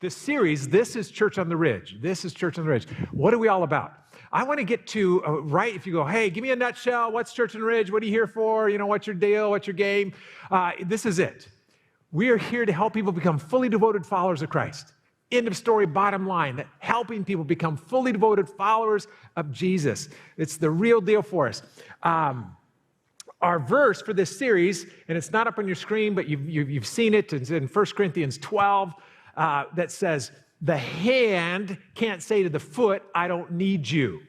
This series, this is Church on the Ridge. This is Church on the Ridge. What are we all about? I want to get to, right, if you go, hey, give me a nutshell. What's Church on the Ridge? What are you here for? You know, what's your deal? What's your game? This is it. We are here to help people become fully devoted followers of Christ. End of story, bottom line, that helping people become fully devoted followers of Jesus. It's the real deal for us. Our verse for this series, and it's not up on your screen, but you've seen it. It's in 1 Corinthians 12. That says, the hand can't say to the foot, I don't need you.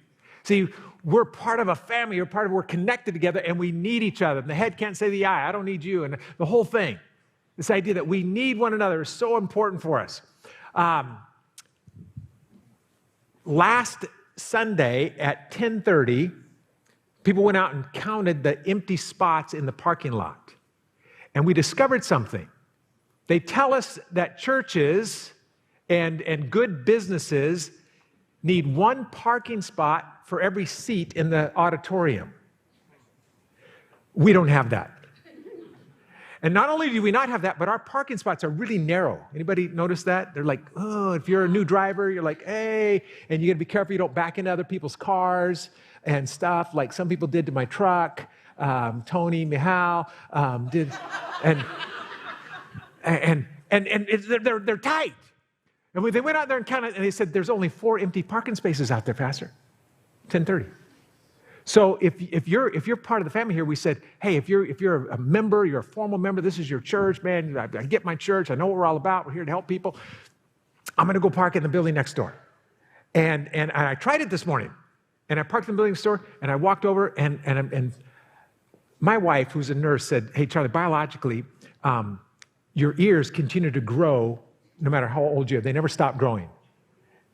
See, we're part of a family, we're connected together, and we need each other. And the head can't say to the eye, I don't need you. And the whole thing, this idea that we need one another is so important for us. Last Sunday at 10:30, people went out and counted the empty spots in the parking lot. And we discovered something. They tell us that churches and good businesses need one parking spot for every seat in the auditorium. We don't have that. And not only do we not have that, but our parking spots are really narrow. Anybody notice that? They're like, oh, if you're a new driver, you're like, hey, and you got to be careful you don't back into other people's cars and stuff like some people did to my truck. Tony, Mihal did, and they're tight. And they went out there and counted, and they said, there's only 4 empty parking spaces out there, Pastor. 10:30. So if you're part of the family here, we said, hey, if you're a member, you're a formal member, this is your church, man. I get my church. I know what we're all about. We're here to help people. I'm going to go park in the building next door. And I tried it this morning. And I parked in the building next door, and I walked over, and my wife, who's a nurse, said, hey, Charlie, biologically, your ears continue to grow no matter how old you are. They never stop growing.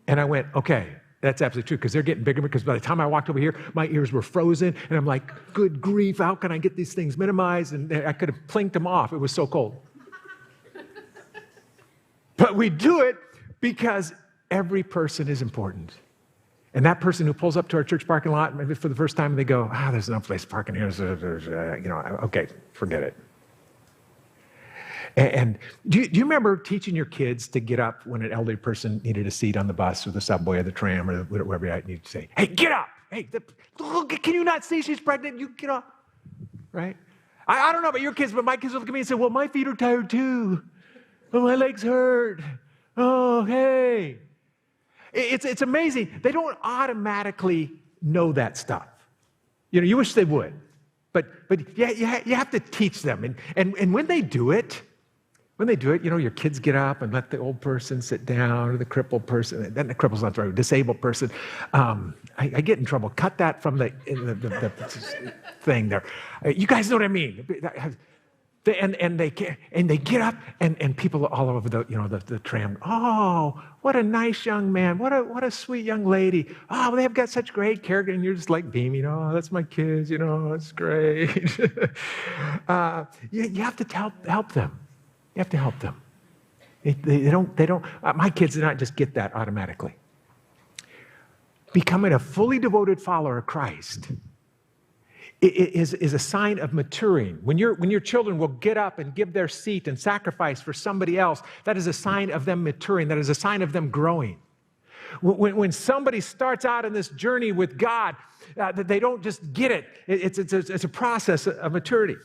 And I went, okay, that's absolutely true, because they're getting bigger, because by the time I walked over here, my ears were frozen, and I'm like, good grief, how can I get these things minimized? And I could have plinked them off. It was so cold. But we do it because every person is important. And that person who pulls up to our church parking lot, maybe for the first time, they go, there's no place to park in here. Okay, forget it. And do you remember teaching your kids to get up when an elderly person needed a seat on the bus or the subway or the tram or wherever you need to say, hey, get up. Hey, look, can you not see she's pregnant? You get up, right? I don't know about your kids, but my kids will look at me and say, well, my feet are tired too. Oh, my legs hurt. Oh, hey. It's amazing. They don't automatically know that stuff. You wish they would. But yeah, you have to teach them. And when they do it, your kids get up and let the old person sit down, or the crippled person. Then the crippled's not the right word, disabled person. I get in trouble. Cut that from the thing there. You guys know what I mean. And they get up, and people all over the tram. Oh, what a nice young man! What a sweet young lady! Oh, they've got such great care, and you're just like beaming. Oh, that's my kids. It's great. You have to help them. You have to help them. They don't. My kids do not just get that automatically. Becoming a fully devoted follower of Christ is a sign of maturing. When your children will get up and give their seat and sacrifice for somebody else, that is a sign of them maturing. That is a sign of them growing. When somebody starts out in this journey with God, that they don't just get it. It's a process of maturity.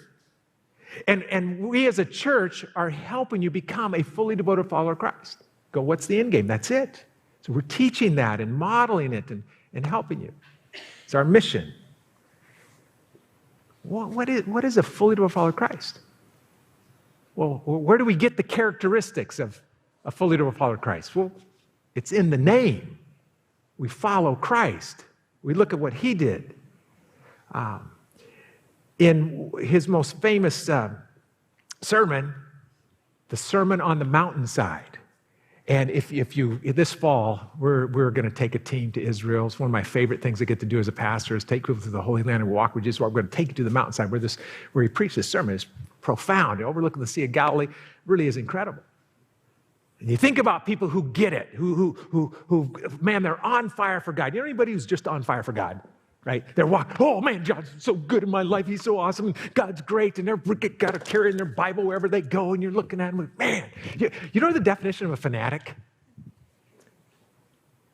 And we as a church are helping you become a fully devoted follower of Christ. Go, what's the end game? That's it. So we're teaching that and modeling it and helping you. It's our mission. What is a fully devoted follower of Christ? Well, where do we get the characteristics of a fully devoted follower of Christ? Well, it's in the name. We follow Christ. We look at what he did. In his most famous sermon, the Sermon on the Mountainside. And if this fall, we're going to take a team to Israel. It's one of my favorite things I get to do as a pastor is take people to the Holy Land and walk with Jesus. We're going to take you to the mountainside where he preached this sermon. It's profound. Overlooking the Sea of Galilee really is incredible. And you think about people who get it, who man, they're on fire for God. You know anybody who's just on fire for God? Right? They're walking, oh man, God's so good in my life. He's so awesome. God's great. And they're got to carry in their Bible wherever they go. And you're looking at them like, man, you know the definition of a fanatic?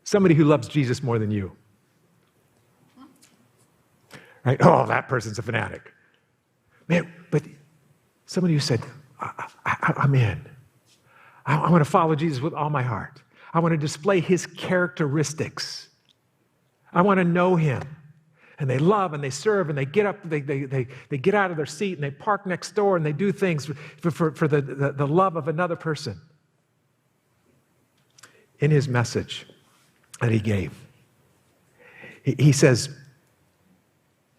Somebody who loves Jesus more than you. Right? Oh, that person's a fanatic. Man, but somebody who said, I'm in. I want to follow Jesus with all my heart. I want to display his characteristics. I want to know him. And they love and they serve and they get up, they get out of their seat and they park next door and they do things for the love of another person. In his message that he gave, he says,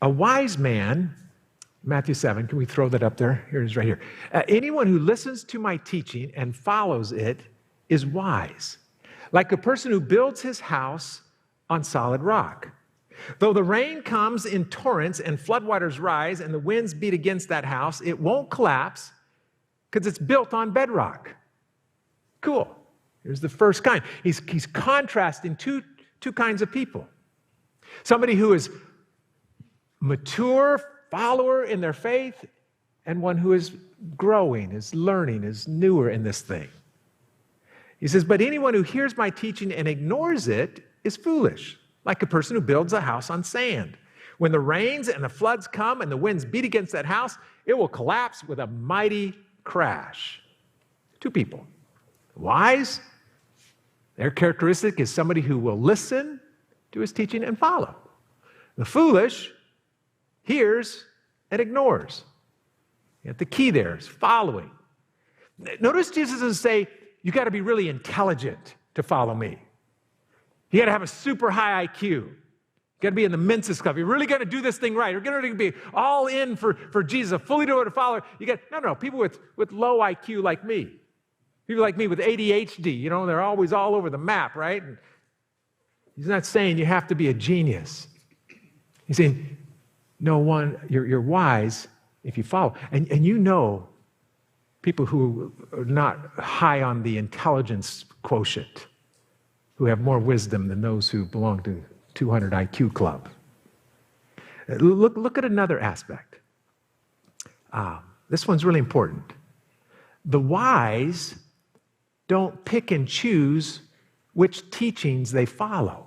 a wise man, Matthew 7, can we throw that up there? Here it is right here. Anyone who listens to my teaching and follows it is wise, like a person who builds his house on solid rock. Though the rain comes in torrents and floodwaters rise and the winds beat against that house, it won't collapse because it's built on bedrock. Cool. Here's the first kind. He's contrasting two kinds of people. Somebody who is mature follower in their faith and one who is growing, is learning, is newer in this thing. He says, but anyone who hears my teaching and ignores it is foolish, like a person who builds a house on sand. When the rains and the floods come and the winds beat against that house, it will collapse with a mighty crash. Two people. Wise, their characteristic is somebody who will listen to his teaching and follow. The foolish hears and ignores. The key there is following. Notice Jesus doesn't say, you got to be really intelligent to follow me. You got to have a super high IQ. You got to be in the Mensa Club. You're really going to do this thing right. You're going to be all in for Jesus, a fully devoted follower. You got no, people with low IQ like me. People like me with ADHD, they're always all over the map, right? And he's not saying you have to be a genius. He's saying, no one, you're wise if you follow. And people who are not high on the intelligence quotient, who have more wisdom than those who belong to 200 IQ club. Look at another aspect. This one's really important. The wise don't pick and choose which teachings they follow.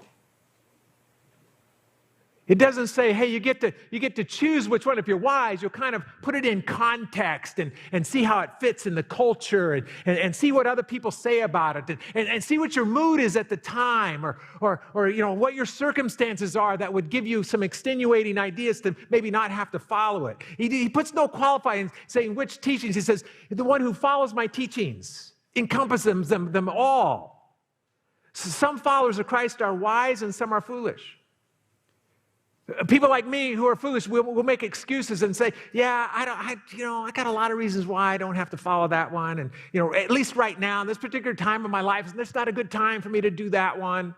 It doesn't say, hey, you get to choose which one. If you're wise, you'll kind of put it in context and see how it fits in the culture and see what other people say about it and see what your mood is at the time or what your circumstances are that would give you some extenuating ideas to maybe not have to follow it. He puts no qualifying saying which teachings. He says, the one who follows my teachings encompasses them all. So some followers of Christ are wise and some are foolish. People like me who are foolish will make excuses and say, yeah, I got a lot of reasons why I don't have to follow that one. And, at least right now, in this particular time of my life, it's not a good time for me to do that one.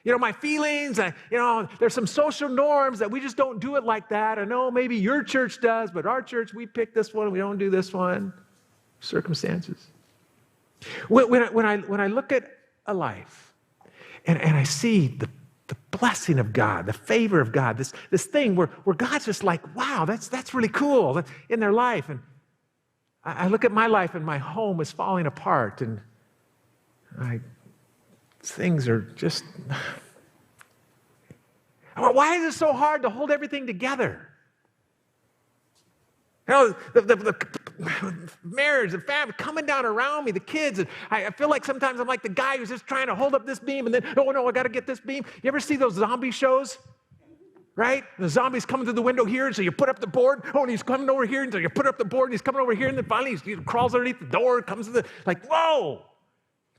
My feelings, there's some social norms that we just don't do it like that. I know maybe your church does, but our church, we pick this one, we don't do this one. Circumstances. When I look at a life and I see the blessing of God, the favor of God, this thing where God's just like, wow, that's really cool in their life. And I look at my life and my home is falling apart and things are just, why is it so hard to hold everything together? The marriage, the family coming down around me, the kids. And I feel like sometimes I'm like the guy who's just trying to hold up this beam and then, no, I got to get this beam. You ever see those zombie shows? Right? The zombie's coming through the window here, and so you put up the board. Oh, and he's coming over here, and so you put up the board, and he's coming over here, and then finally he crawls underneath the door, comes to the, whoa!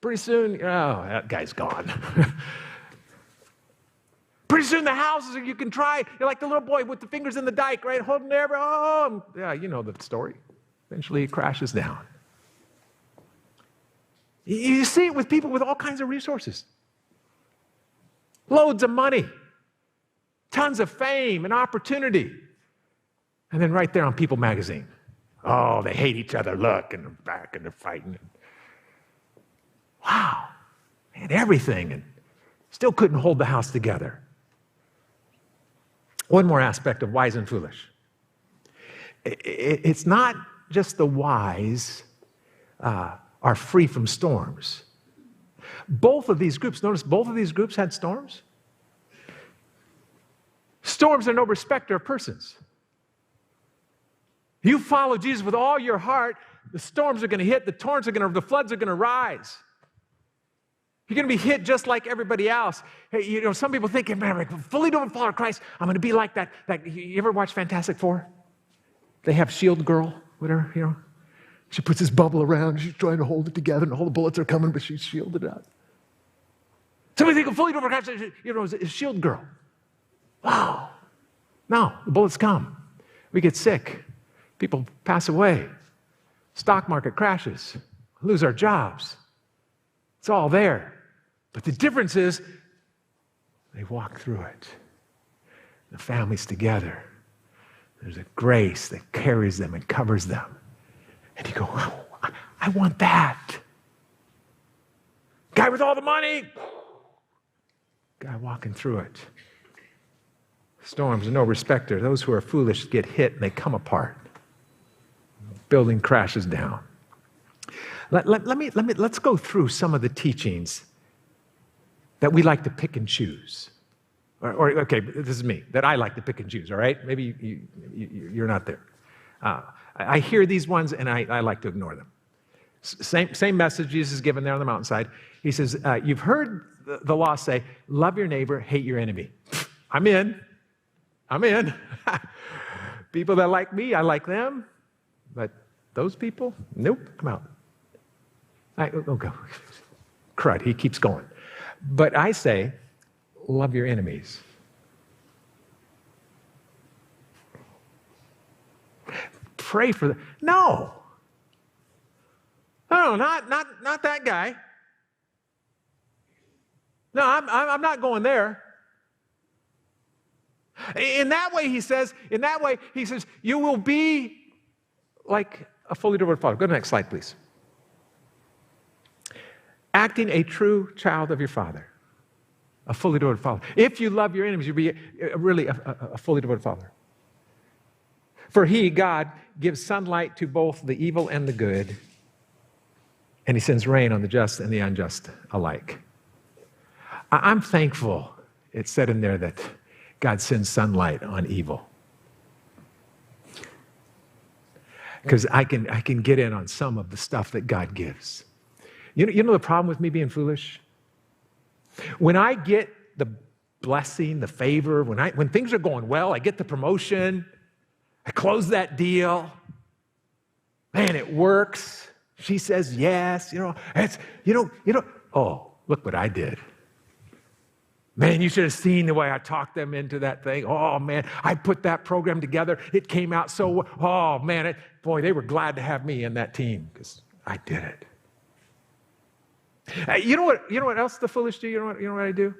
Pretty soon, that guy's gone. Pretty soon the houses you can try, you're like the little boy with the fingers in the dike, right? Holding there, yeah, you know the story. Eventually it crashes down. You see it with people with all kinds of resources. Loads of money. Tons of fame and opportunity. And then right there on People magazine. Oh, they hate each other. Look, and they're back and they're fighting. Wow. Man, everything. And still couldn't hold the house together. One more aspect of wise and foolish. It's not just the wise are free from storms. Both of these groups, notice both of these groups had storms. Storms are no respecter of persons. You follow Jesus with all your heart, the storms are going to hit, the floods are going to rise. You're going to be hit just like everybody else. Hey, some people think, man, I'm fully devoted follower of Christ, I'm going to be like that. You ever watch Fantastic Four? They have Shield Girl, whatever, She puts this bubble around, she's trying to hold it together, and all the bullets are coming, but she's shielded up. Somebody think of fully devoted Christ, is Shield Girl. Wow. No, the bullets come. We get sick. People pass away. Stock market crashes. Lose our jobs. It's all there. But the difference is they walk through it. The family's together. There's a grace that carries them and covers them. And you go, oh, I want that. Guy with all the money. Guy walking through it. Storms are no respecter. Those who are foolish get hit and they come apart. Building crashes down. Let's go through some of the teachings that we like to pick and choose. Okay, this is me, that I like to pick and choose, all right? Maybe you're not there. I hear these ones and I like to ignore them. Same message Jesus is given there on the mountainside. He says, you've heard the law say, love your neighbor, hate your enemy. I'm in. People that like me, I like them. But those people, nope, come out. Okay. Crud, he keeps going. But I say, love your enemies. Pray for them. No, not that guy. No, I'm not going there. In that way, he says, you will be like a fully devoted follower. Go to the next slide, please. Acting a true child of your Father, a fully devoted follower. If you love your enemies, you'll be really a fully devoted follower. For he, God, gives sunlight to both the evil and the good, and he sends rain on the just and the unjust alike. I'm thankful it said in there that God sends sunlight on evil. Because I can get in on some of the stuff that God gives. You know the problem with me being foolish? When I get the blessing, the favor, when things are going well, I get the promotion, I close that deal, man, it works. She says yes, oh, look what I did. Man, you should have seen the way I talked them into that thing. Oh, man, I put that program together. It came out so well. Oh, man, boy, they were glad to have me in that team because I did it. You know what else the foolish do? You know what I do?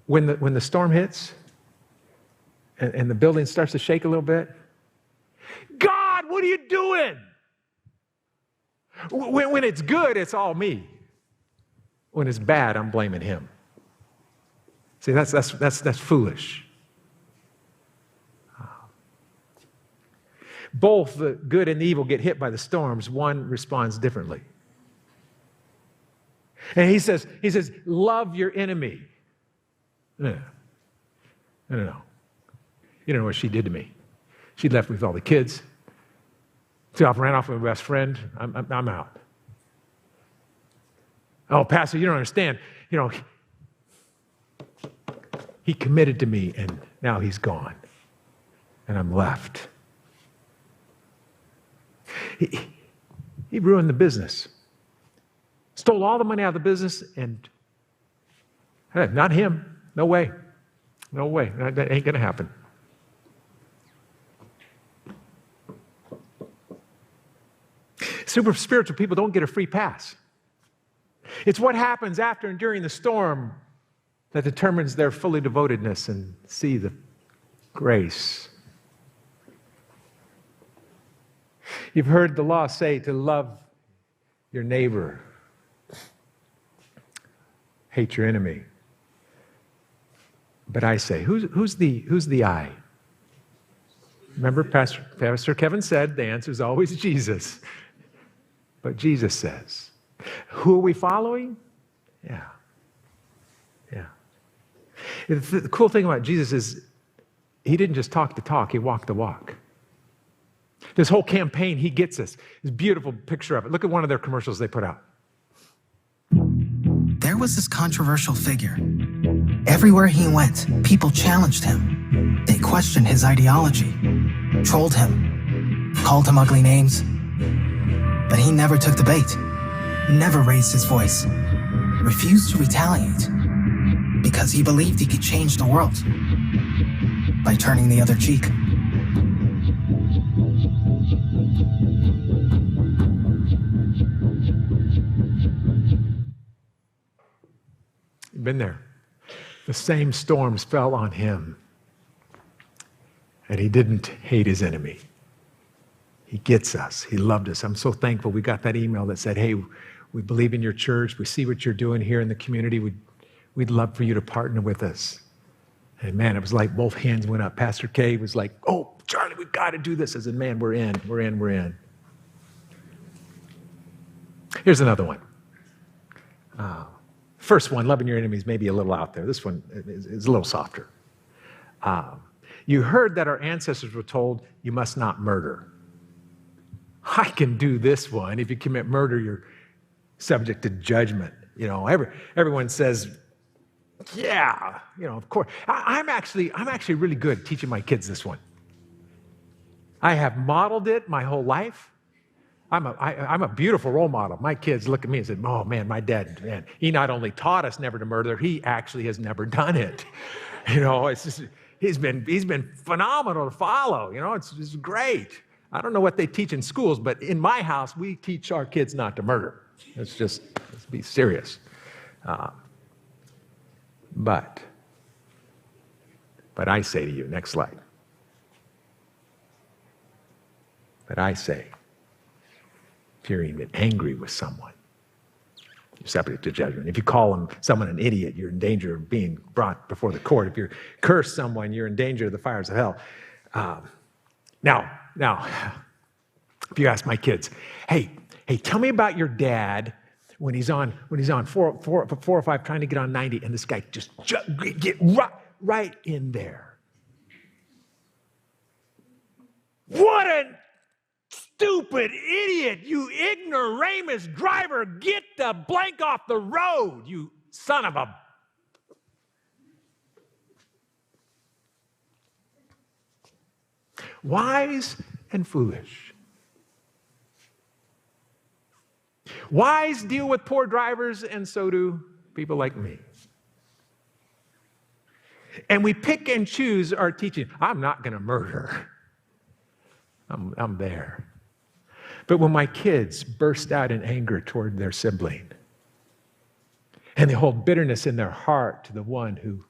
When the storm hits and the building starts to shake a little bit, God, what are you doing? When it's good, it's all me. When it's bad, I'm blaming him. See, that's foolish. Both the good and the evil get hit by the storms. One responds differently. And he says, love your enemy. No. You don't know what she did to me. She left me with all the kids. She ran off with my best friend. I'm out. Oh, Pastor, you don't understand. He committed to me, and now he's gone, and I'm left. He ruined the business. Stole all the money out of the business, and hey, not him. No way. No way. That ain't going to happen. Super spiritual people don't get a free pass. It's what happens after and during the storm that determines their fully devotedness and see the grace. You've heard the law say to love your neighbor, hate your enemy. But I say, who's the I? Remember, Pastor Kevin said the answer is always Jesus. But Jesus says, who are we following? Yeah. Yeah. The cool thing about Jesus is he didn't just talk the talk, he walked the walk. This whole campaign, he gets us. This beautiful picture of it. Look at one of their commercials they put out. There was this controversial figure. Everywhere he went, people challenged him. They questioned his ideology, trolled him, called him ugly names. But he never took the bait, never raised his voice, refused to retaliate, because he believed he could change the world by turning the other cheek. You've been there. The same storms fell on him, and he didn't hate his enemy. He gets us. He loved us. I'm so thankful we got that email that said, hey, we believe in your church. We see what you're doing here in the community. We'd love for you to partner with us. And man, it was like both hands went up. Pastor K was like, oh, Charlie, we've got to do this. I said, man, we're in. Here's another one. First one, loving your enemies, may be a little out there. This one is a little softer. You heard that our ancestors were told you must not murder. I can do this one. If you commit murder, you're subject to judgment. You know, everyone says, yeah, you know, of course. I'm actually really good teaching my kids this one. I have modeled it my whole life. I'm a beautiful role model. My kids look at me and say, oh man, my dad, man, he not only taught us never to murder, he actually has never done it. You know, it's just, he's been phenomenal to follow. You know, it's great. I don't know what they teach in schools, but in my house, we teach our kids not to murder. Let's be serious. But I say to you, next slide. But I say, if you're even angry with someone, you're subject to judgment. If you call someone an idiot, you're in danger of being brought before the court. If you curse someone, you're in danger of the fires of hell. Now, if you ask my kids, hey, tell me about your dad when he's on 405 trying to get on 90, and this guy just get right in there. What a stupid idiot, you ignoramus driver, get the blank off the road, you son of a... Wise and foolish. Wise deal with poor drivers, and so do people like me. And we pick and choose our teaching. I'm not going to murder. I'm there. But when my kids burst out in anger toward their sibling, and they hold bitterness in their heart to the one who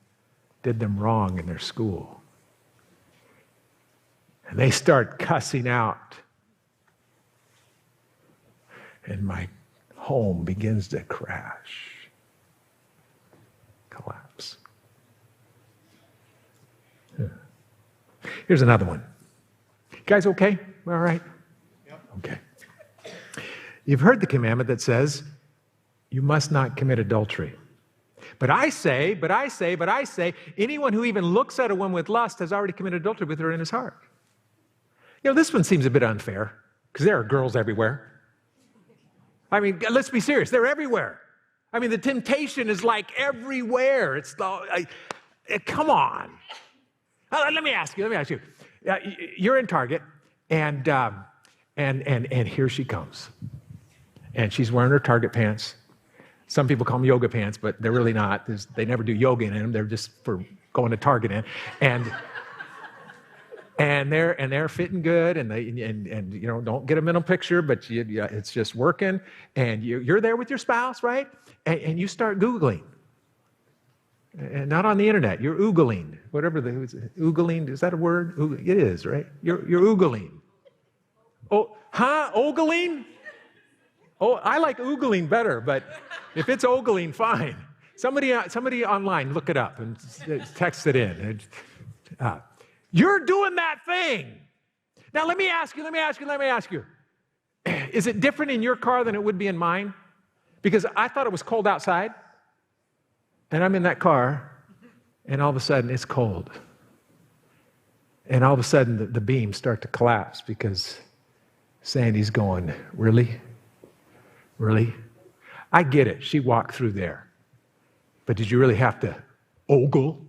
did them wrong in their school, and they start cussing out, and my home begins to crash, collapse. Here's another one. You guys okay? All right? Yep. Okay. You've heard the commandment that says, you must not commit adultery. But I say, anyone who even looks at a woman with lust has already committed adultery with her in his heart. You know, this one seems a bit unfair, because there are girls everywhere. I mean, let's be serious. They're everywhere. I mean, the temptation is like everywhere. Come on. Let me ask you. You're in Target, and here she comes. And she's wearing her Target pants. Some people call them yoga pants, but they're really not. They never do yoga in them. They're just for going to Target in. And they're fitting good, and you know, don't get a mental picture, but it's just working. And you're there with your spouse, right? And you start Googling. And not on the internet. You're oogling. Oogling, is that a word? It is, right? You're oogling. Oh, huh? Ogling? Oh, I like oogling better, but if it's ogling, fine. Somebody online, look it up and text it in. You're doing that thing. Now, let me ask you. Is it different in your car than it would be in mine? Because I thought it was cold outside. And I'm in that car, and all of a sudden it's cold. And all of a sudden the beams start to collapse because Sandy's going, really? Really? I get it. She walked through there. But did you really have to ogle?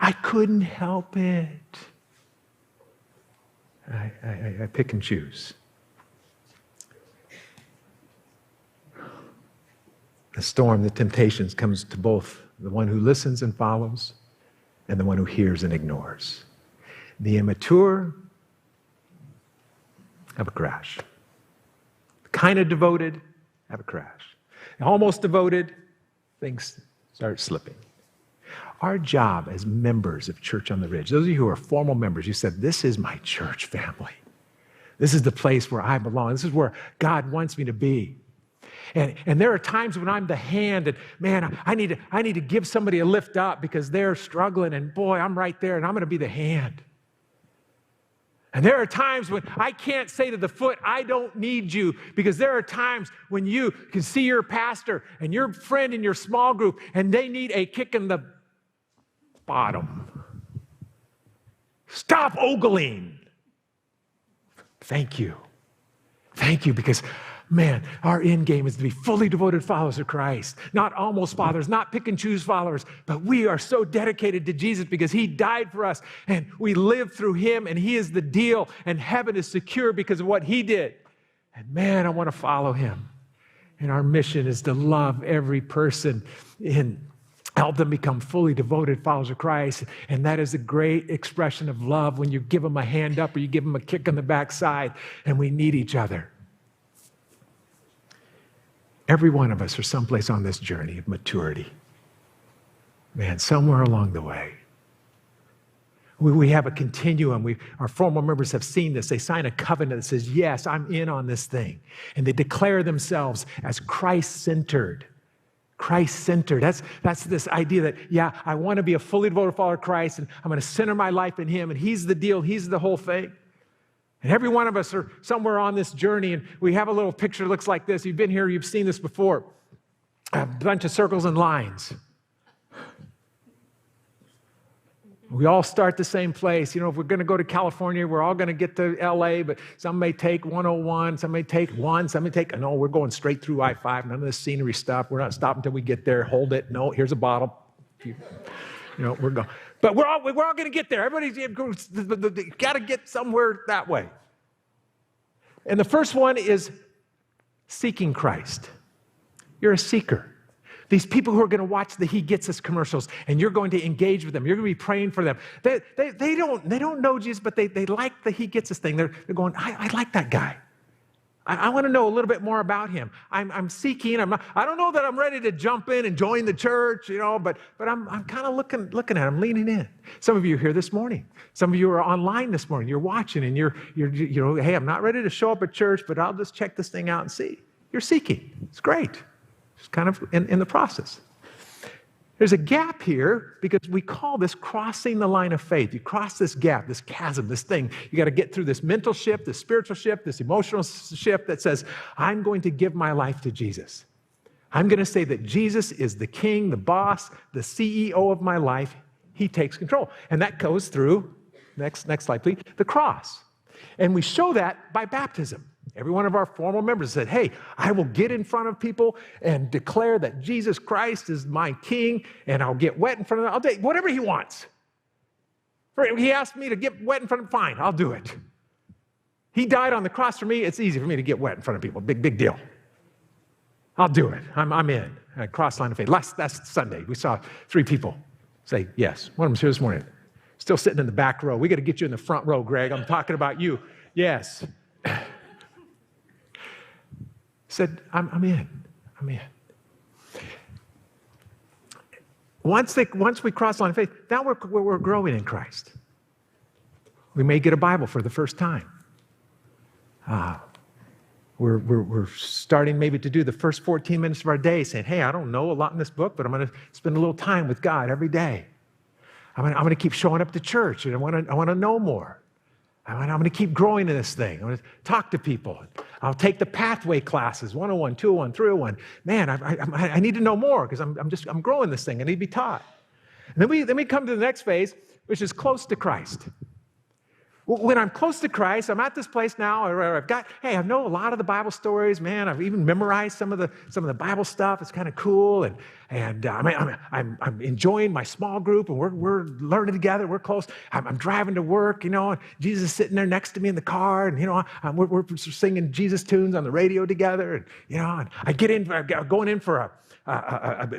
I couldn't help it. I pick and choose. The storm, the temptations comes to both the one who listens and follows and the one who hears and ignores. The immature have a crash. The kind of devoted have a crash. The almost devoted, things start slipping. Our job as members of Church on the Ridge, those of you who are formal members, you said, this is my church family. This is the place where I belong. This is where God wants me to be. And there are times when I'm the hand and man, I need to give somebody a lift up because they're struggling and boy, I'm right there and I'm going to be the hand. And there are times when I can't say to the foot, I don't need you, because there are times when you can see your pastor and your friend in your small group and they need a kick in the bottom. Stop ogling. Thank you. Thank you, because man, our end game is to be fully devoted followers of Christ, not almost followers, not pick and choose followers, but we are so dedicated to Jesus because he died for us and we live through him and he is the deal and heaven is secure because of what he did. And man, I want to follow him. And our mission is to love every person and help them become fully devoted followers of Christ. And that is a great expression of love when you give them a hand up or you give them a kick on the backside, and we need each other. Every one of us are someplace on this journey of maturity. Man, somewhere along the way. We have a continuum. Our former members have seen this. They sign a covenant that says, yes, I'm in on this thing. And they declare themselves as Christ-centered. Christ-centered. That's this idea that, yeah, I want to be a fully devoted follower of Christ, and I'm going to center my life in him, and he's the deal, he's the whole thing. And every one of us are somewhere on this journey, and we have a little picture that looks like this. You've been here, you've seen this before. A bunch of circles and lines. We all start the same place. You know, if we're going to go to California, we're all going to get to LA, but some may take 101, some may take one, some may take, no, we're going straight through I-5, none of this scenery stuff. We're not stopping until we get there. Hold it. No, here's a bottle. You know, we're going. But we're all going to get there. Everybody's got to get somewhere that way. And the first one is seeking Christ. You're a seeker. These people who are going to watch the He Gets Us commercials, and you're going to engage with them. You're going to be praying for them. They don't know Jesus, but they like the He Gets Us thing. They're going, I like that guy. I want to know a little bit more about him. I'm seeking. I don't know that I'm ready to jump in and join the church, you know, but I'm kind of looking at him, leaning in. Some of you are here this morning. Some of you are online this morning. You're watching, and you're hey, I'm not ready to show up at church, but I'll just check this thing out and see. You're seeking. It's great. It's kind of in the process. There's a gap here because we call this crossing the line of faith. You cross this gap, this chasm, this thing. You got to get through this mental shift, this spiritual shift, this emotional shift that says, I'm going to give my life to Jesus. I'm going to say that Jesus is the king, the boss, the CEO of my life. He takes control. And that goes through, next slide, please, the cross. And we show that by baptism. Every one of our formal members said, hey, I will get in front of people and declare that Jesus Christ is my king, and I'll get wet in front of them. I'll do whatever he wants. He asked me to get wet in front of him, fine, I'll do it. He died on the cross for me. It's easy for me to get wet in front of people. Big deal. I'll do it. I'm in. Cross line of faith. Last Sunday, we saw 3 people say yes. One of them's here this morning. Still sitting in the back row. We got to get you in the front row, Greg. I'm talking about you. Yes. Said, I'm in. Once we cross the line of faith, now we're growing in Christ. We may get a Bible for the first time. We're starting maybe to do the first 14 minutes of our day, saying, hey, I don't know a lot in this book, but I'm going to spend a little time with God every day. I'm going to keep showing up to church, and I want to know more. I'm going to keep growing in this thing. I'm going to talk to people. I'll take the pathway classes, 101, 201, 301. Man, I need to know more because I'm growing this thing. I need to be taught. And then we come to the next phase, which is close to Christ. When I'm close to Christ, I'm at this place now where I know a lot of the Bible stories, man. I've even memorized some of the Bible stuff. It's kind of cool, and I'm enjoying my small group, and we're learning together. We're close. I'm driving to work, and Jesus is sitting there next to me in the car, and we're singing Jesus tunes on the radio together, and I get in, I'm going in for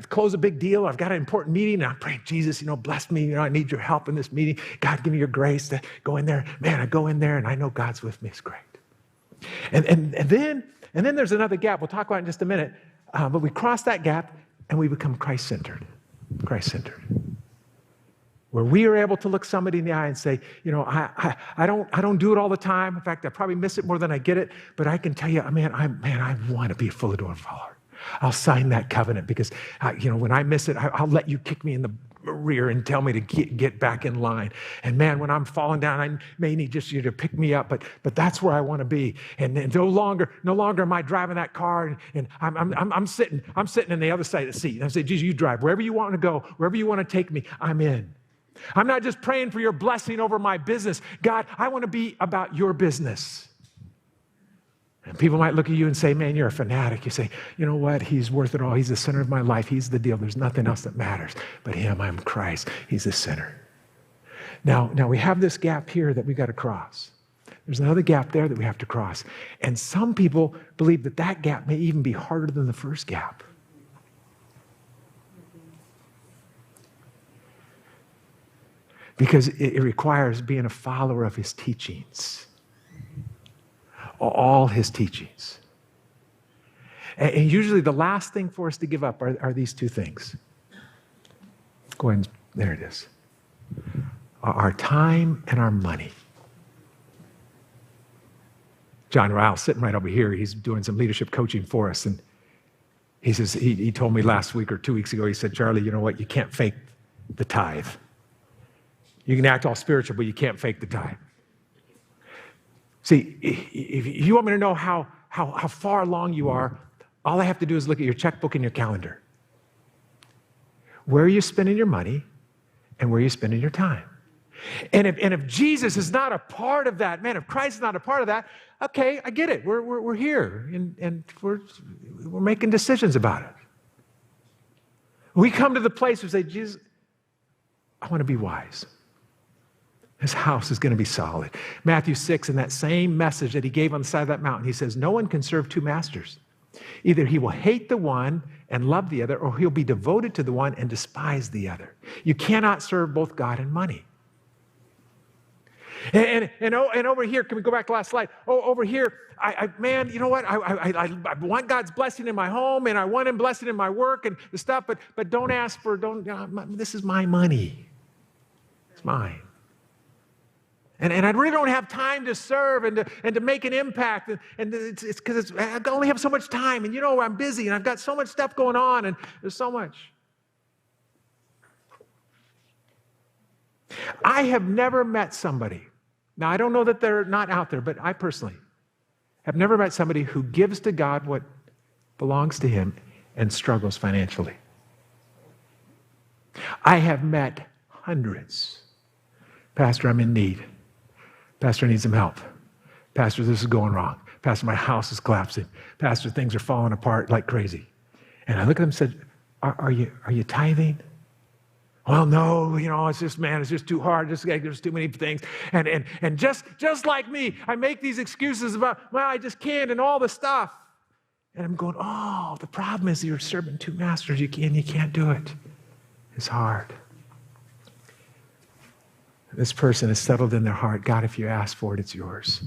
close a big deal. I've got an important meeting, and I'm praying, Jesus, bless me. I need your help in this meeting. God, give me your grace to go in there. Man, I go in there, and I know God's with me. It's great. And then there's another gap. We'll talk about it in just a minute. But we cross that gap, and we become Christ-centered. Christ-centered. Where we are able to look somebody in the eye and say, I don't do it all the time. In fact, I probably miss it more than I get it. But I can tell you, I want to be a fully devoted follower. I'll sign that covenant because, when I miss it, I'll let you kick me in the rear and tell me to get back in line. And man, when I'm falling down, I may need just you to pick me up, but that's where I want to be. And no longer am I driving that car, and I'm sitting in the other side of the seat. And I say, Jesus, you drive wherever you want to go, wherever you want to take me. I'm in. I'm not just praying for your blessing over my business. God, I want to be about your business. And people might look at you and say, man, you're a fanatic. You say, you know what? He's worth it all. He's the center of my life. He's the deal. There's nothing else that matters. But him, I'm Christ. He's the center. Now we have this gap here that we got to cross. There's another gap there that we have to cross. And some people believe that gap may even be harder than the first gap. Because it requires being a follower of his teachings. All his teachings. And usually the last thing for us to give up are these two things. Go ahead, there it is. Our time and our money. John Ryle, sitting right over here, he's doing some leadership coaching for us. And he says, he told me last week or 2 weeks ago, he said, Charlie, you know what? You can't fake the tithe. You can act all spiritual, but you can't fake the tithe. See, if you want me to know how far along you are, all I have to do is look at your checkbook and your calendar. Where are you spending your money, and where are you spending your time? And if Jesus is not a part of that, man, if Christ is not a part of that, okay, I get it. We're here, and we're making decisions about it. We come to the place where we say, Jesus, I want to be wise. His house is going to be solid. Matthew 6, in that same message that he gave on the side of that mountain, he says, no one can serve two masters. Either he will hate the one and love the other, or he'll be devoted to the one and despise the other. You cannot serve both God and money. And over here, can we go back to last slide? Over here, man, you know what? I want God's blessing in my home, and I want him blessing in my work and the stuff, but don't ask for, this is my money. It's mine. And I really don't have time to serve and to make an impact. And it's because I only have so much time. And I'm busy and I've got so much stuff going on and there's so much. I have never met somebody. Now, I don't know that they're not out there, but I personally have never met somebody who gives to God what belongs to him and struggles financially. I have met hundreds. Pastor, I'm in need. Pastor, I need some help. Pastor, this is going wrong. Pastor, my house is collapsing. Pastor, things are falling apart like crazy. And I look at them and said, are you tithing? Well, no, it's just too hard. There's too many things. And just like me, I make these excuses about, well, I just can't and all the stuff. And I'm going, the problem is you're serving two masters. You can't do it. It's hard. This person has settled in their heart, God, if you ask for it, it's yours.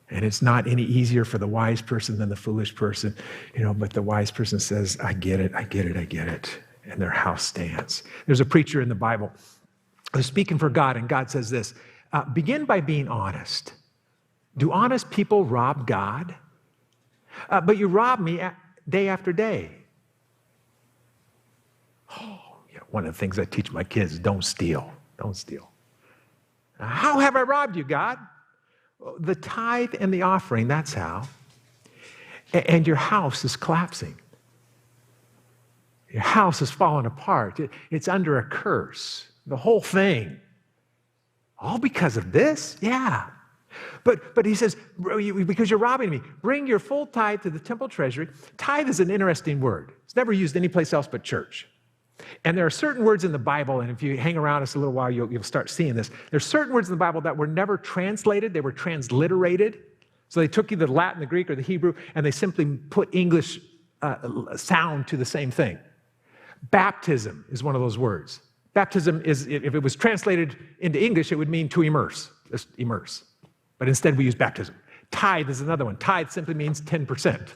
And it's not any easier for the wise person than the foolish person, but the wise person says, I get it. And their house stands. There's a preacher in the Bible who's speaking for God, and God says this, begin by being honest. Do honest people rob God? But you rob me day after day. One of the things I teach my kids is don't steal. Don't steal. How have I robbed you, God? The tithe and the offering, that's how. And your house is collapsing. Your house is falling apart. It's under a curse. The whole thing. All because of this? Yeah. But he says, because you're robbing me, bring your full tithe to the temple treasury. Tithe is an interesting word. It's never used anyplace else but church. And there are certain words in the Bible, and if you hang around us a little while, you'll start seeing this. There's certain words in the Bible that were never translated. They were transliterated. So they took either the Latin, the Greek, or the Hebrew, and they simply put English sound to the same thing. Baptism is one of those words. Baptism is, if it was translated into English, it would mean to immerse, just immerse. But instead we use baptism. Tithe is another one. Tithe simply means 10%.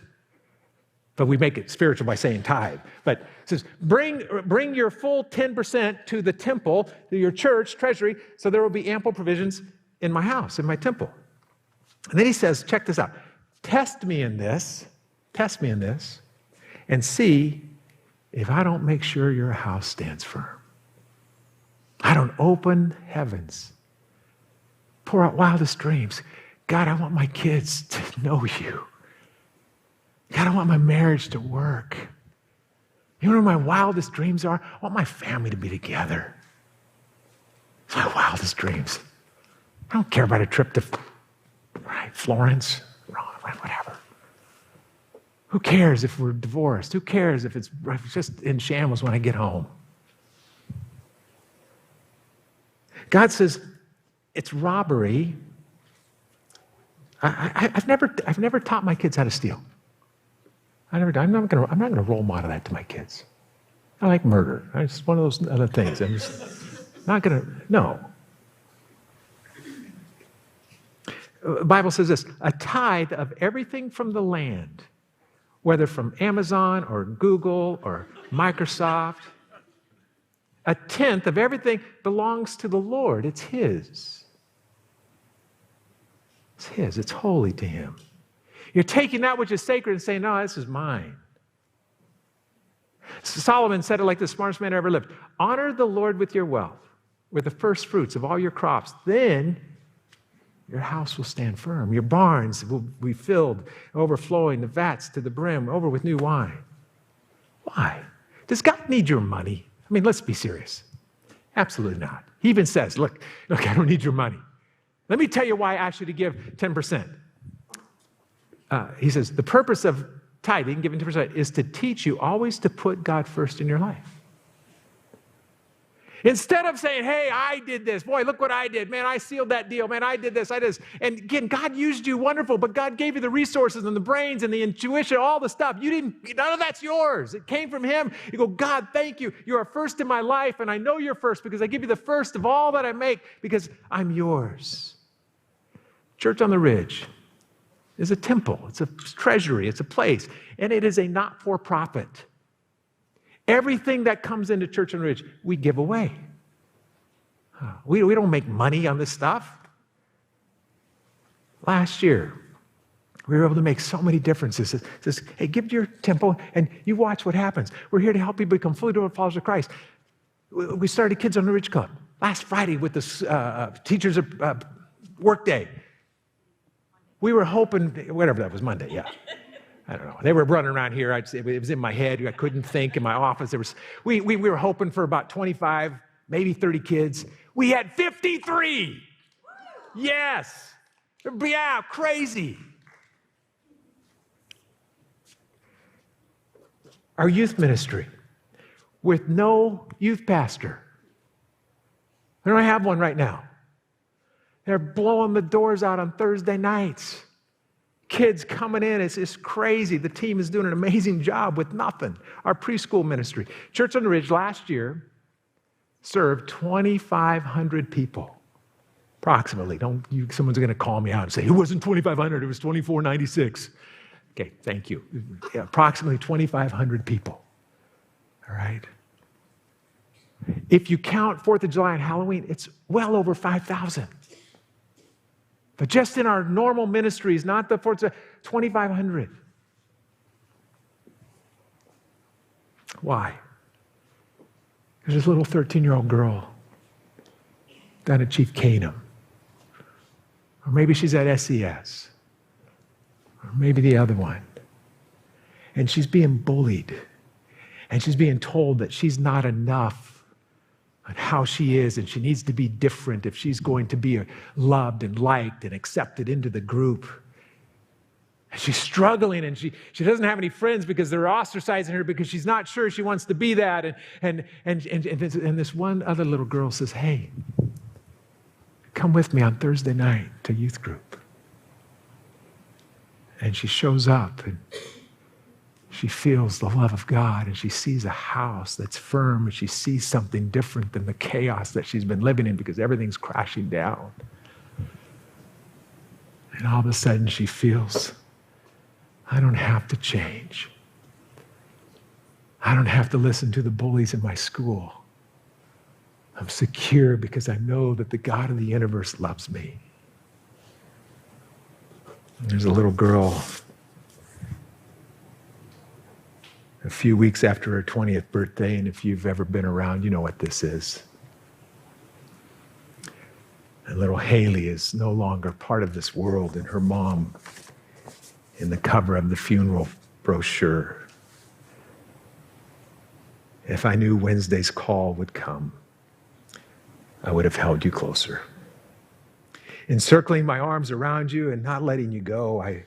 But we make it spiritual by saying tithe. But it says, bring your full 10% to the temple, to your church, treasury, so there will be ample provisions in my house, in my temple. And then he says, check this out. Test me in this, and see if I don't make sure your house stands firm. I don't open heavens, pour out wildest dreams. God, I want my kids to know you. God, I want my marriage to work. You know what my wildest dreams are? I want my family to be together. It's my wildest dreams. I don't care about a trip to Florence, whatever. Who cares if we're divorced? Who cares if it's just in shambles when I get home? God says, it's robbery. I've never taught my kids how to steal. I'm not going to role model that to my kids. I like murder. It's one of those other things. I'm just not going to, no. The Bible says this, a tithe of everything from the land, whether from Amazon or Google or Microsoft, a tenth of everything belongs to the Lord. It's His. It's His. It's holy to Him. You're taking that which is sacred and saying, no, this is mine. Solomon said it like the smartest man who ever lived. Honor the Lord with your wealth, with the first fruits of all your crops. Then your house will stand firm. Your barns will be filled, overflowing, the vats to the brim, over with new wine. Why? Does God need your money? I mean, let's be serious. Absolutely not. He even says, look, I don't need your money. Let me tell you why I asked you to give 10%. He says, the purpose of tithing, giving 10%, is to teach you always to put God first in your life. Instead of saying, hey, I did this. Boy, look what I did. Man, I sealed that deal. Man, I did this. I did this. And again, God used you wonderful, but God gave you the resources and the brains and the intuition, all the stuff. None of that's yours. It came from Him. You go, God, thank you. You are first in my life, and I know you're first because I give you the first of all that I make because I'm yours. Church on the Ridge is a temple. It's a treasury. It's a place. And it is a not-for-profit. Everything that comes into Church on the Ridge, we give away. We don't make money on this stuff. Last year, we were able to make so many differences. It says, hey, give to your temple, and you watch what happens. We're here to help people become fully devoted followers of Christ. We started Kids on the Ridge Club last Friday with the Teachers Work Day. We were hoping, whatever that was, Monday, yeah. I don't know. They were running around here. It was in my head. I couldn't think in my office. We were hoping for about 25, maybe 30 kids. We had 53. Yes. Yeah, crazy. Our youth ministry with no youth pastor. We don't have one right now. They're blowing the doors out on Thursday nights. Kids coming in, it's just crazy. The team is doing an amazing job with nothing. Our preschool ministry. Church on the Ridge last year served 2,500 people, approximately. Someone's going to call me out and say, it wasn't 2,500, it was 2,496. Okay, thank you. Yeah, approximately 2,500 people, all right? If you count 4th of July and Halloween, it's well over 5,000. But just in our normal ministries, not the 4th of July, 2,500. Why? There's this little 13-year-old girl down at Chief Canaan Or maybe she's at SES. Or maybe the other one. And she's being bullied. And she's being told that she's not enough on how she is, and she needs to be different if she's going to be loved and liked and accepted into the group. And she's struggling, and she doesn't have any friends because they're ostracizing her because she's not sure she wants to be that. And this one other little girl says, hey, come with me on Thursday night to youth group. And she shows up, and she feels the love of God, and she sees a house that's firm, and she sees something different than the chaos that she's been living in because everything's crashing down. And all of a sudden she feels, I don't have to change. I don't have to listen to the bullies in my school. I'm secure because I know that the God of the universe loves me. And there's a little girl a few weeks after her 20th birthday, and if you've ever been around, you know what this is. And little Haley is no longer part of this world, and her mom, in the cover of the funeral brochure, if I knew Wednesday's call would come, I would have held you closer. Encircling my arms around you and not letting you go, I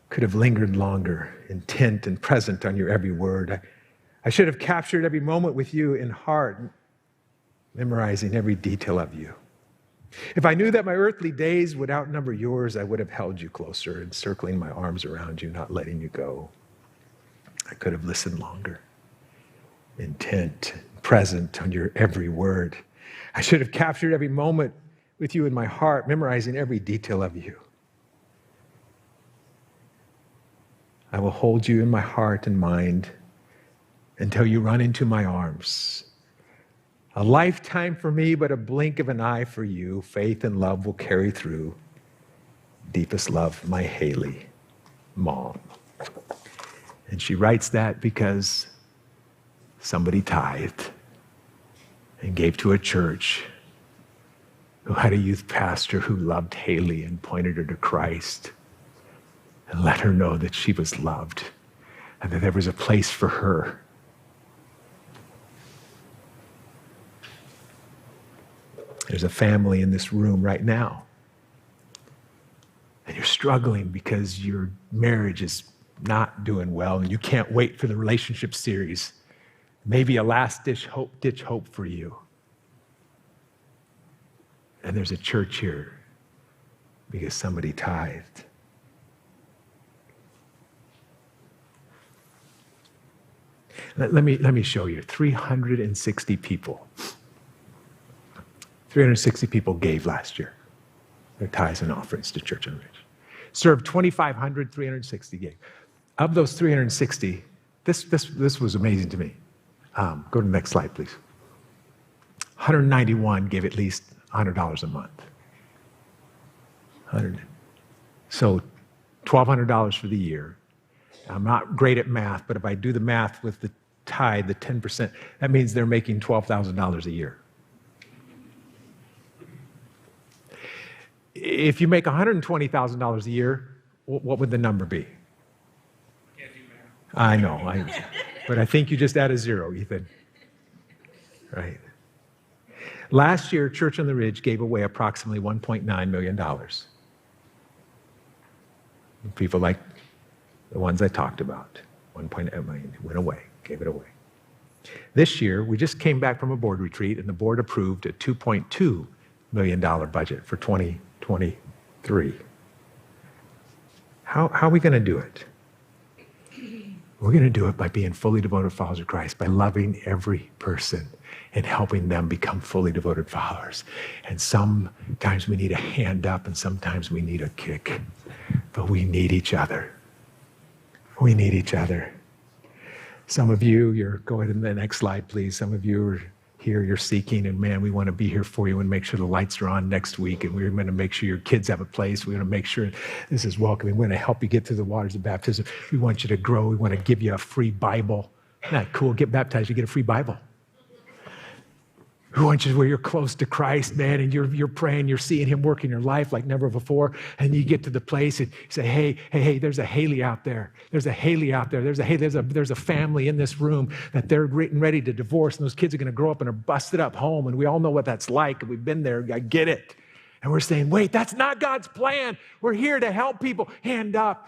could have lingered longer, intent and present on your every word. I should have captured every moment with you in heart, memorizing every detail of you. If I knew that my earthly days would outnumber yours, I would have held you closer, encircling my arms around you, not letting you go. I could have listened longer, intent, present on your every word. I should have captured every moment with you in my heart, memorizing every detail of you. I will hold you in my heart and mind until you run into my arms. A lifetime for me, but a blink of an eye for you. Faith and love will carry through. Deepest love, my Haley, Mom. And she writes that because somebody tithed and gave to a church who had a youth pastor who loved Haley and pointed her to Christ and let her know that she was loved and that there was a place for her. There's a family in this room right now, and you're struggling because your marriage is not doing well and you can't wait for the relationship series. Maybe a last-ditch hope for you. And there's a church here because somebody tithed. Let me show you. 360 people. 360 people gave last year their tithes and offerings to Church on the Ridge. Served 2,500, 360 gave. Of those 360, this was amazing to me. Go to the next slide, please. 191 gave at least $100 a month. So $1,200 for the year. I'm not great at math, but if I do the math with the tithe, the 10%, that means they're making $12,000 a year. If you make $120,000 a year, what would the number be? Can't do math. I know, but I think you just add a zero, Ethan. Right. Last year, Church on the Ridge gave away approximately $1.9 million. People like the ones I talked about, 1.8 million went away, gave it away. This year, we just came back from a board retreat, and the board approved a $2.2 million budget for 2023. How are we going to do it? We're going to do it by being fully devoted followers of Christ, by loving every person and helping them become fully devoted followers. And sometimes we need a hand up, and sometimes we need a kick. But we need each other. We need each other. Some of you, go ahead to the next slide, please. Some of you are here, you're seeking, and man, we want to be here for you and make sure the lights are on next week, and we're going to make sure your kids have a place. We're going to make sure this is welcoming. We're going to help you get through the waters of baptism. We want you to grow. We want to give you a free Bible. Isn't that cool? Get baptized, you get a free Bible. Who wants you where you're close to Christ, man, and you're praying, you're seeing him work in your life like never before, and you get to the place and you say, hey, there's a Haley out there. There's a Haley out there. There's a family in this room that they're getting ready to divorce, and those kids are going to grow up in a busted up home, and we all know what that's like, and we've been there. I get it. And we're saying, wait, that's not God's plan. We're here to help people. Hand up.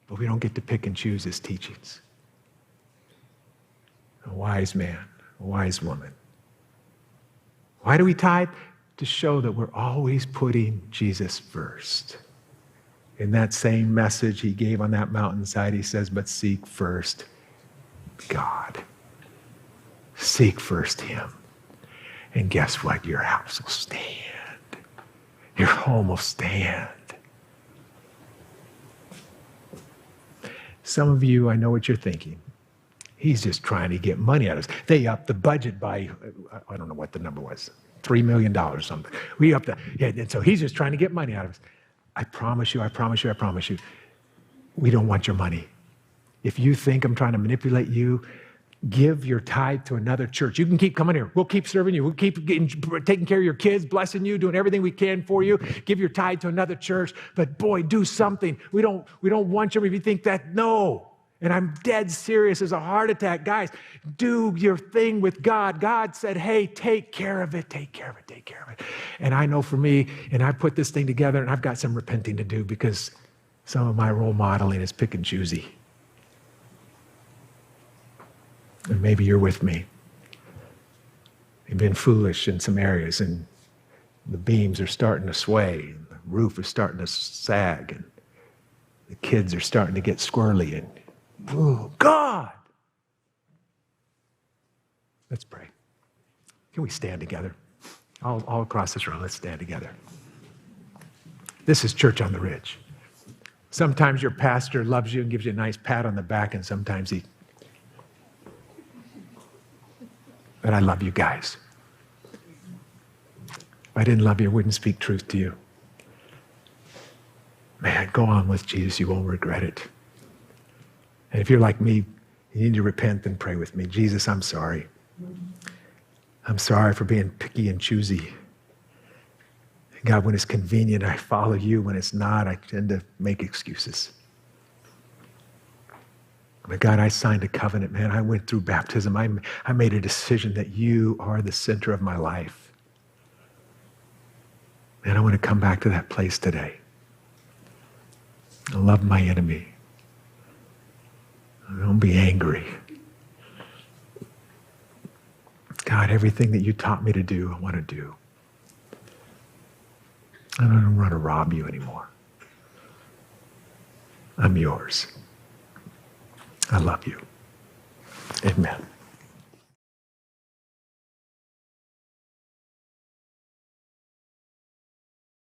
But we don't get to pick and choose his teachings. A wise man, a wise woman. Why do we tithe? To show that we're always putting Jesus first. In that same message he gave on that mountainside, he says, but seek first God. Seek first him. And guess what? Your house will stand. Your home will stand. Some of you, I know what you're thinking. He's just trying to get money out of us. They upped the budget by, I don't know what the number was, $3 million or something. We upped and so he's just trying to get money out of us. I promise you, we don't want your money. If you think I'm trying to manipulate you, give your tithe to another church. You can keep coming here. We'll keep serving you. We'll keep taking care of your kids, blessing you, doing everything we can for you. Give your tithe to another church. But boy, do something. We don't want you if you think that. No. And I'm dead serious as a heart attack. Guys, do your thing with God. God said, hey, take care of it. And I know for me, and I put this thing together, and I've got some repenting to do because some of my role modeling is pick and choosy. And maybe you're with me. You've been foolish in some areas, and the beams are starting to sway, and the roof is starting to sag, and the kids are starting to get squirrely, and oh, God. Let's pray. Can we stand together? All across this room, let's stand together. This is Church on the Ridge. Sometimes your pastor loves you and gives you a nice pat on the back, and sometimes he... But I love you guys. If I didn't love you, I wouldn't speak truth to you. Man, go on with Jesus. You won't regret it. And if you're like me, you need to repent and pray with me. Jesus, I'm sorry. I'm sorry for being picky and choosy. God, when it's convenient, I follow you. When it's not, I tend to make excuses. But God, I signed a covenant, man. I went through baptism. I made a decision that you are the center of my life. And I want to come back to that place today. I love my enemy. Don't be angry. God, everything that you taught me to do, I want to do. I don't want to rob you anymore. I'm yours. I love you. Amen.